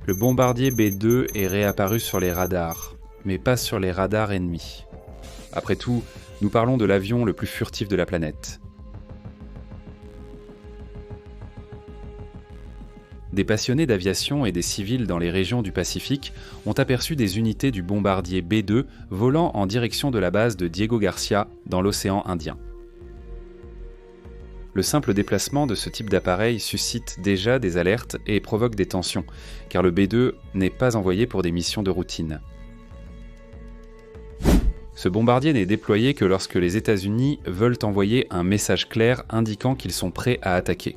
Le bombardier B-2 est réapparu sur les radars, mais pas sur les radars ennemis. Après tout, nous parlons de l'avion le plus furtif de la planète. Des passionnés d'aviation et des civils dans les régions du Pacifique ont aperçu des unités du bombardier B-2 volant en direction de la base de Diego Garcia dans l'océan Indien. Le simple déplacement de ce type d'appareil suscite déjà des alertes et provoque des tensions, car le B-2 n'est pas envoyé pour des missions de routine. Ce bombardier n'est déployé que lorsque les États-Unis veulent envoyer un message clair indiquant qu'ils sont prêts à attaquer.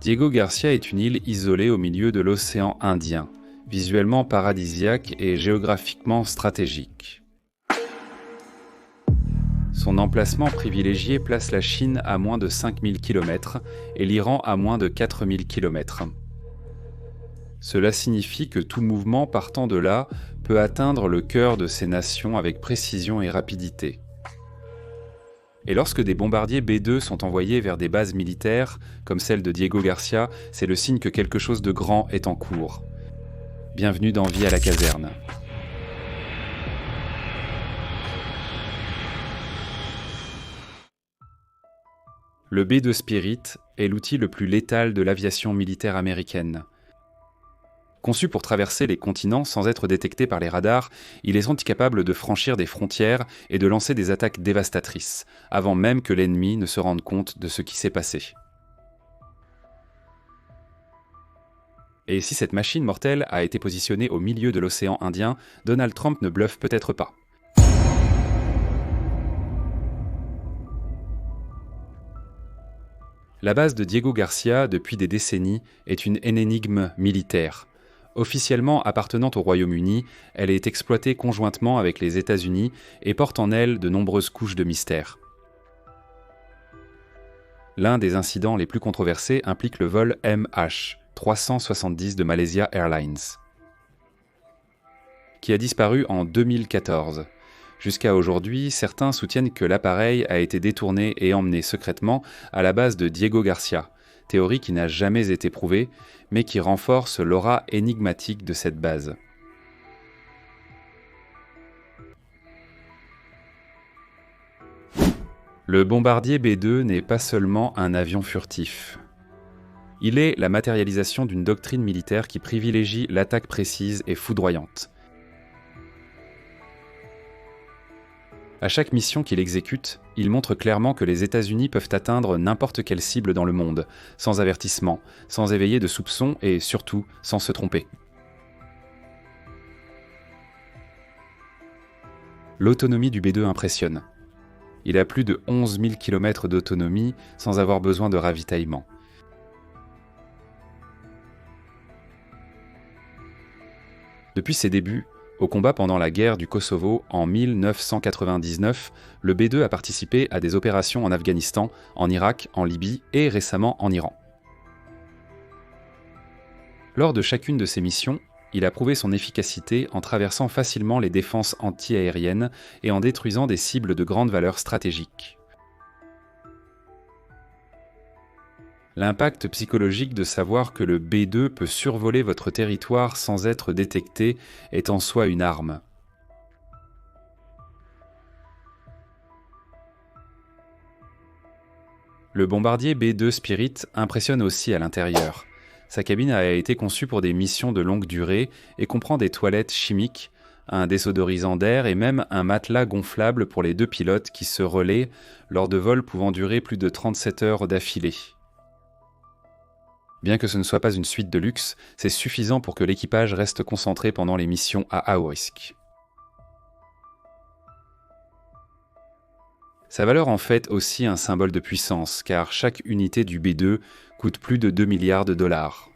Diego Garcia est une île isolée au milieu de l'océan Indien, visuellement paradisiaque et géographiquement stratégique. Son emplacement privilégié place la Chine à moins de 5000 km et l'Iran à moins de 4000 km. Cela signifie que tout mouvement partant de là peut atteindre le cœur de ces nations avec précision et rapidité. Et lorsque des bombardiers B-2 sont envoyés vers des bases militaires, comme celle de Diego Garcia, c'est le signe que quelque chose de grand est en cours. Bienvenue dans Vie à la caserne. Le B-2 Spirit est l'outil le plus létal de l'aviation militaire américaine. Conçu pour traverser les continents sans être détecté par les radars, il est incapable de franchir des frontières et de lancer des attaques dévastatrices, avant même que l'ennemi ne se rende compte de ce qui s'est passé. Et si cette machine mortelle a été positionnée au milieu de l'océan Indien, Donald Trump ne bluffe peut-être pas. La base de Diego Garcia, depuis des décennies, est une énigme militaire. Officiellement appartenant au Royaume-Uni, elle est exploitée conjointement avec les États-Unis et porte en elle de nombreuses couches de mystère. L'un des incidents les plus controversés implique le vol MH370 de Malaysia Airlines, qui a disparu en 2014. Jusqu'à aujourd'hui, certains soutiennent que l'appareil a été détourné et emmené secrètement à la base de Diego Garcia, théorie qui n'a jamais été prouvée, mais qui renforce l'aura énigmatique de cette base. Le bombardier B-2 n'est pas seulement un avion furtif. Il est la matérialisation d'une doctrine militaire qui privilégie l'attaque précise et foudroyante. À chaque mission qu'il exécute, il montre clairement que les États-Unis peuvent atteindre n'importe quelle cible dans le monde, sans avertissement, sans éveiller de soupçons et surtout sans se tromper. L'autonomie du B-2 impressionne. Il a plus de 11 000 km d'autonomie sans avoir besoin de ravitaillement. Depuis ses débuts, au combat pendant la guerre du Kosovo en 1999, le B-2 a participé à des opérations en Afghanistan, en Irak, en Libye et récemment en Iran. Lors de chacune de ces missions, il a prouvé son efficacité en traversant facilement les défenses anti-aériennes et en détruisant des cibles de grande valeur stratégique. L'impact psychologique de savoir que le B-2 peut survoler votre territoire sans être détecté est en soi une arme. Le bombardier B-2 Spirit impressionne aussi à l'intérieur. Sa cabine a été conçue pour des missions de longue durée et comprend des toilettes chimiques, un désodorisant d'air et même un matelas gonflable pour les deux pilotes qui se relaient lors de vols pouvant durer plus de 37 heures d'affilée. Bien que ce ne soit pas une suite de luxe, c'est suffisant pour que l'équipage reste concentré pendant les missions à haut risque. Sa valeur en fait aussi un symbole de puissance, car chaque unité du B-2 coûte plus de 2 milliards de dollars.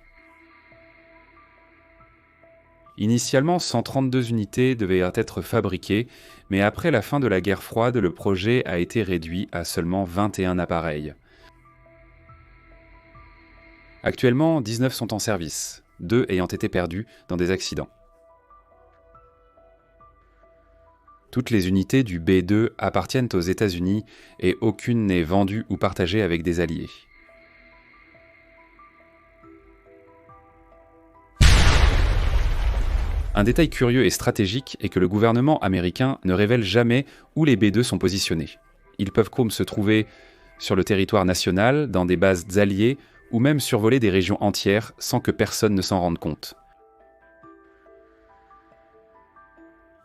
Initialement, 132 unités devaient être fabriquées, mais après la fin de la guerre froide, le projet a été réduit à seulement 21 appareils. Actuellement, 19 sont en service, 2 ayant été perdus dans des accidents. Toutes les unités du B2 appartiennent aux États-Unis et aucune n'est vendue ou partagée avec des alliés. Un détail curieux et stratégique est que le gouvernement américain ne révèle jamais où les B2 sont positionnés. Ils peuvent comme se trouver sur le territoire national, dans des bases alliées, ou même survoler des régions entières sans que personne ne s'en rende compte.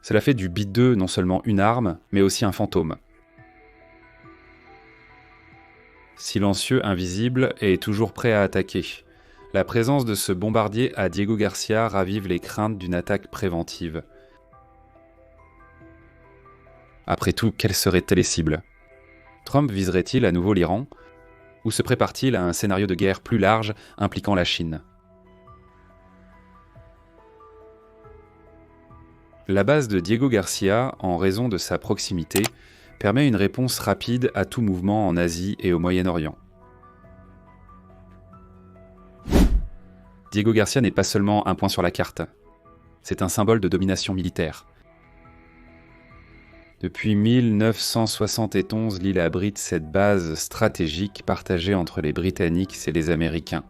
Cela fait du B2 non seulement une arme, mais aussi un fantôme. Silencieux, invisible et toujours prêt à attaquer. La présence de ce bombardier à Diego Garcia ravive les craintes d'une attaque préventive. Après tout, quelles seraient les cibles ? Trump viserait-il à nouveau l'Iran ? Ou se prépare-t-il à un scénario de guerre plus large impliquant la Chine ? La base de Diego Garcia, en raison de sa proximité, permet une réponse rapide à tout mouvement en Asie et au Moyen-Orient. Diego Garcia n'est pas seulement un point sur la carte, c'est un symbole de domination militaire. Depuis 1971, l'île abrite cette base stratégique partagée entre les Britanniques et les Américains.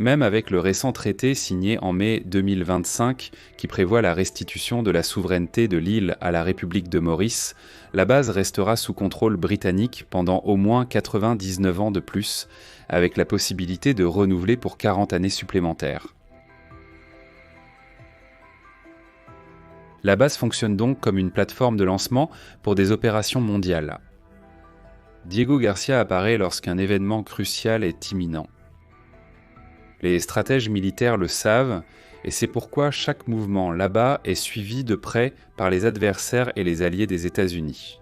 Même avec le récent traité signé en mai 2025 qui prévoit la restitution de la souveraineté de l'île à la République de Maurice, la base restera sous contrôle britannique pendant au moins 99 ans de plus, avec la possibilité de renouveler pour 40 années supplémentaires. La base fonctionne donc comme une plateforme de lancement pour des opérations mondiales. Diego Garcia apparaît lorsqu'un événement crucial est imminent. Les stratèges militaires le savent, et c'est pourquoi chaque mouvement là-bas est suivi de près par les adversaires et les alliés des États-Unis.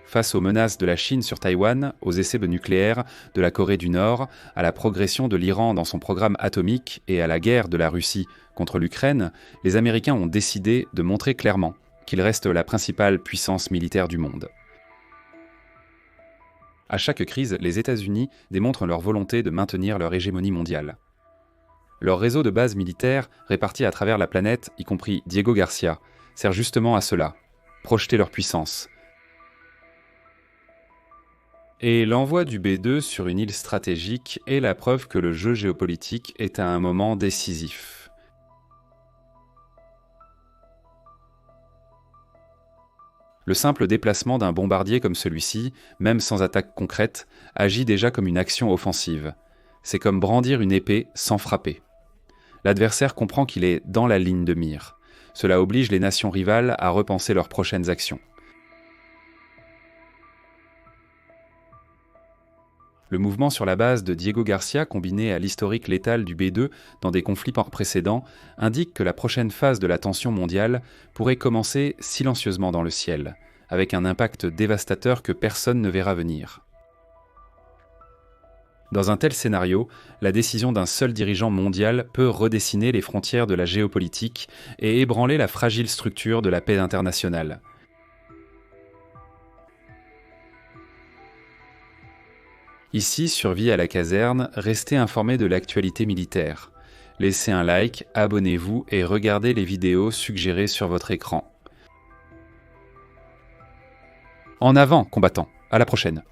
Face aux menaces de la Chine sur Taïwan, aux essais nucléaires de la Corée du Nord, à la progression de l'Iran dans son programme atomique et à la guerre de la Russie contre l'Ukraine, les Américains ont décidé de montrer clairement qu'ils restent la principale puissance militaire du monde. À chaque crise, les États-Unis démontrent leur volonté de maintenir leur hégémonie mondiale. Leur réseau de bases militaires, répartis à travers la planète, y compris Diego Garcia, sert justement à cela, projeter leur puissance. Et l'envoi du B2 sur une île stratégique est la preuve que le jeu géopolitique est à un moment décisif. Le simple déplacement d'un bombardier comme celui-ci, même sans attaque concrète, agit déjà comme une action offensive. C'est comme brandir une épée sans frapper. L'adversaire comprend qu'il est dans la ligne de mire. Cela oblige les nations rivales à repenser leurs prochaines actions. Le mouvement sur la base de Diego Garcia, combiné à l'historique létal du B2 dans des conflits précédents, indique que la prochaine phase de la tension mondiale pourrait commencer silencieusement dans le ciel, avec un impact dévastateur que personne ne verra venir. Dans un tel scénario, la décision d'un seul dirigeant mondial peut redessiner les frontières de la géopolitique et ébranler la fragile structure de la paix internationale. Ici, sur Vie à la caserne, restez informés de l'actualité militaire. Laissez un like, abonnez-vous et regardez les vidéos suggérées sur votre écran. En avant, combattants! À la prochaine!